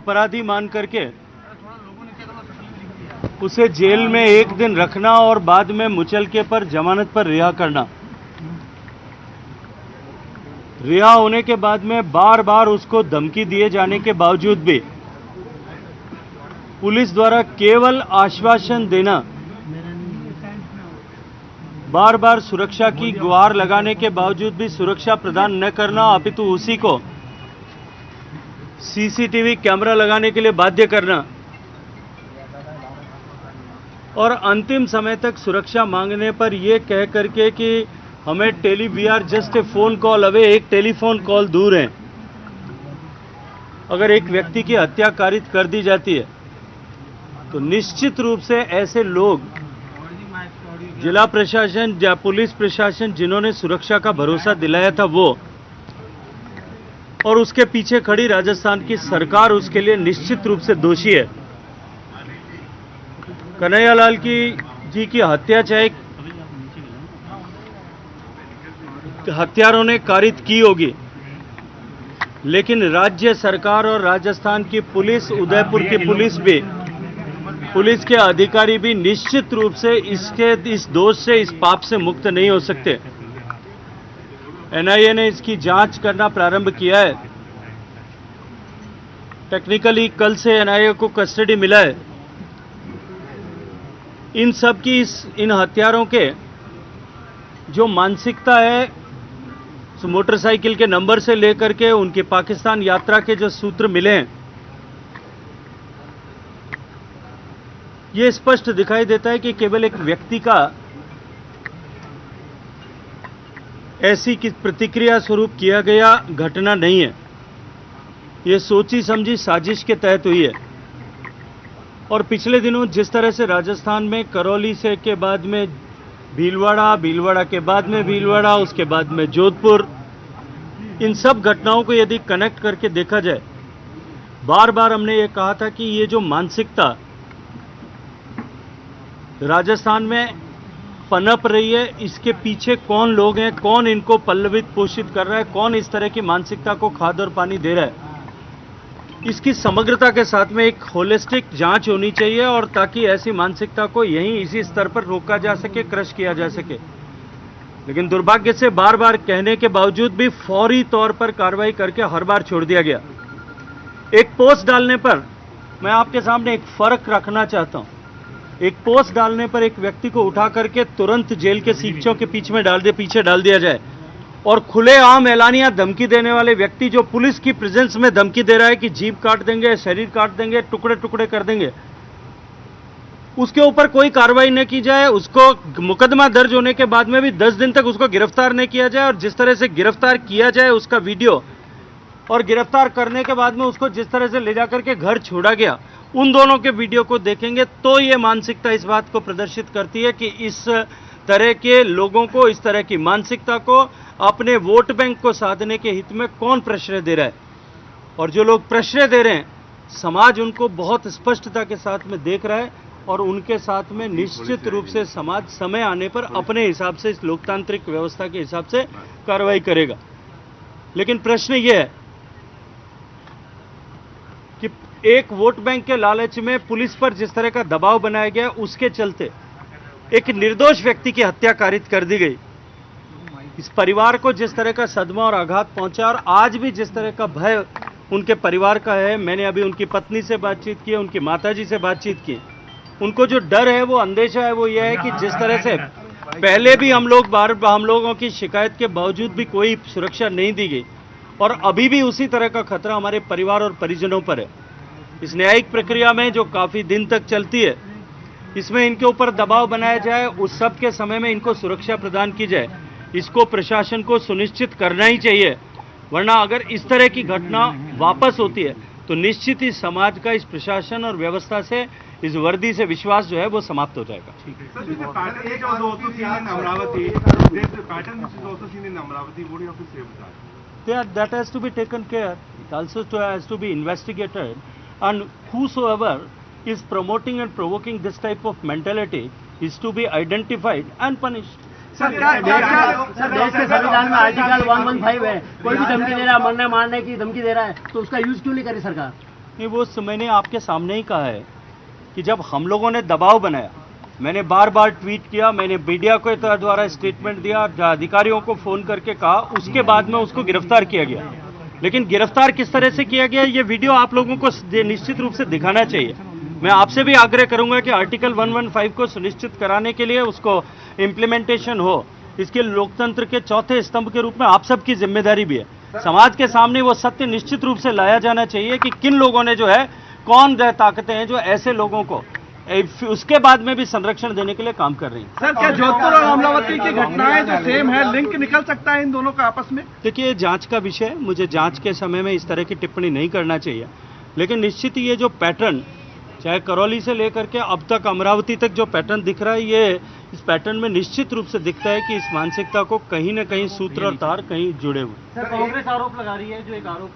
अपराधी मान करके उसे जेल में 1 दिन रखना और बाद में मुचलके पर जमानत पर रिहा करना, रिहा होने के बाद में बार बार उसको धमकी दिए जाने के बावजूद भी पुलिस द्वारा केवल आश्वासन देना, बार बार सुरक्षा की गुहार लगाने के बावजूद भी सुरक्षा प्रदान न करना, अपितु उसी को सीसीटीवी कैमरा लगाने के लिए बाध्य करना और अंतिम समय तक सुरक्षा मांगने पर यह कह करके कि हमें we are just a phone call away, एक टेलीफोन कॉल दूर है। अगर एक व्यक्ति की हत्या कारित कर दी जाती है तो निश्चित रूप से ऐसे लोग, जिला प्रशासन या पुलिस प्रशासन जिन्होंने सुरक्षा का भरोसा दिलाया था वो, और उसके पीछे खड़ी राजस्थान की सरकार उसके लिए निश्चित रूप से दोषी है। कन्हैयालाल जी की हत्या चाहे हत्यारों ने कारित की होगी, लेकिन राज्य सरकार और राजस्थान की पुलिस, उदयपुर की पुलिस भी, पुलिस के अधिकारी भी निश्चित रूप से इस दोष से, इस पाप से मुक्त नहीं हो सकते। एनआईए ने इसकी जांच करना प्रारंभ किया है। टेक्निकली कल से एनआईए को कस्टडी मिला है। इन सब की, इन हत्यारों के जो मानसिकता है, मोटरसाइकिल के नंबर से लेकर के उनकी पाकिस्तान यात्रा के जो सूत्र मिले हैं, ये स्पष्ट दिखाई देता है कि केवल एक व्यक्ति का ऐसी की प्रतिक्रिया स्वरूप किया गया घटना नहीं है। ये सोची समझी साजिश के तहत हुई है। और पिछले दिनों जिस तरह से राजस्थान में करौली से के बाद में भीलवाड़ा, भीलवाड़ा के बाद में भीलवाड़ा, उसके बाद में जोधपुर, इन सब घटनाओं को यदि कनेक्ट करके देखा जाए, बार बार हमने ये कहा था कि ये जो मानसिकता राजस्थान में पनप रही है, इसके पीछे कौन लोग हैं, कौन इनको पल्लवित पोषित कर रहा है, कौन इस तरह की मानसिकता को खाद और पानी दे रहा है, इसकी समग्रता के साथ में एक होलिस्टिक जांच होनी चाहिए, और ताकि ऐसी मानसिकता को यहीं इसी स्तर पर रोका जा सके, क्रश किया जा सके। लेकिन दुर्भाग्य से बार बार कहने के बावजूद भी फौरी तौर पर कार्रवाई करके हर बार छोड़ दिया गया। एक पोस्ट डालने पर मैं आपके सामने एक फर्क रखना चाहता हूं। एक पोस्ट डालने पर एक व्यक्ति को उठा करके तुरंत जेल के सीखों के पीछे डाल दिया जाए, और खुलेआम एलानिया धमकी देने वाले व्यक्ति जो पुलिस की प्रेजेंस में धमकी दे रहा है कि जीभ काट देंगे, शरीर काट देंगे, टुकड़े टुकड़े कर देंगे, उसके ऊपर कोई कार्रवाई न की जाए, उसको मुकदमा दर्ज होने के बाद में भी 10 दिन तक उसको गिरफ्तार न किया जाए, और जिस तरह से गिरफ्तार किया जाए उसका वीडियो, और गिरफ्तार करने के बाद में उसको जिस तरह से ले जाकर के घर छोड़ा गया, उन दोनों के वीडियो को देखेंगे तो ये मानसिकता इस बात को प्रदर्शित करती है कि इस तरह के लोगों को, इस तरह की मानसिकता को अपने वोट बैंक को साधने के हित में कौन प्रश्रय दे रहा है। और जो लोग प्रश्रय दे रहे हैं, समाज उनको बहुत स्पष्टता के साथ में देख रहा है, और उनके साथ में निश्चित रूप से समाज समय आने पर अपने हिसाब से, इस लोकतांत्रिक व्यवस्था के हिसाब से कार्रवाई करेगा। लेकिन प्रश्न यह है कि एक वोट बैंक के लालच में पुलिस पर जिस तरह का दबाव बनाया गया, उसके चलते एक निर्दोष व्यक्ति की हत्या कारित कर दी गई। इस परिवार को जिस तरह का सदमा और आघात पहुंचा, और आज भी जिस तरह का भय उनके परिवार का है, मैंने अभी उनकी पत्नी से बातचीत की, उनकी माताजी से बातचीत की, उनको जो डर है, वो अंदेशा है, वो यह है कि जिस तरह से पहले भी हम लोगों की शिकायत के बावजूद भी कोई सुरक्षा नहीं दी गई, और अभी भी उसी तरह का खतरा हमारे परिवार और परिजनों पर है। इस न्यायिक प्रक्रिया में जो काफी दिन तक चलती है, इसमें इनके ऊपर दबाव बनाया जाए, उस सब के समय में इनको सुरक्षा प्रदान की जाए, इसको प्रशासन को सुनिश्चित करना ही चाहिए। वरना अगर इस तरह की घटना वापस होती है तो निश्चित ही समाज का इस प्रशासन और व्यवस्था से, इस वर्दी से विश्वास जो है वो समाप्त हो जाएगा। That has to be taken care. It also has to be investigated, and whosoever is promoting and provoking this type of mentality is to be identified and punished. Sir देश के संविधान में आर्टिकल 115 है, कोई भी धमकी दे रहा है, मरने मारने की धमकी दे रहा है, तो उसका यूज क्यों नहीं करी सरकार? नहीं, वो मैंने आपके सामने ही कहा है कि जब हम लोगों ने दबाव बनाया, मैंने बार बार ट्वीट किया, मैंने मीडिया के द्वारा स्टेटमेंट दिया, अधिकारियों को फोन करके कहा, उसके बाद में उसको गिरफ्तार किया गया। लेकिन गिरफ्तार किस तरह से किया गया, ये वीडियो आप लोगों को निश्चित रूप से दिखाना चाहिए। मैं आपसे भी आग्रह करूंगा कि आर्टिकल 115 को सुनिश्चित कराने के लिए उसको इम्प्लीमेंटेशन हो, इसके लोकतंत्र के चौथे स्तंभ के रूप में आप सबकी जिम्मेदारी भी है। समाज के सामने वो सत्य निश्चित रूप से लाया जाना चाहिए कि किन लोगों ने जो है, कौन ताकतें हैं जो ऐसे लोगों को उसके बाद में भी संरक्षण देने के लिए काम कर रही है। सर, क्या जोधपुर और अमरावती की घटनाएं जो सेम है, लिंक निकल सकता है इन दोनों का आपस में? देखिए, जांच का विषय है, मुझे जांच के समय में इस तरह की टिप्पणी नहीं करना चाहिए, लेकिन निश्चित ही ये जो पैटर्न, चाहे करौली से लेकर के अब तक अमरावती तक जो पैटर्न दिख रहा है, ये इस पैटर्न में निश्चित रूप से दिखता है कि इस मानसिकता को कहीं न कहीं सूत्र और तार कहीं जुड़े हुए। सर, कांग्रेस आरोप लगा रही है, जो एक आरोप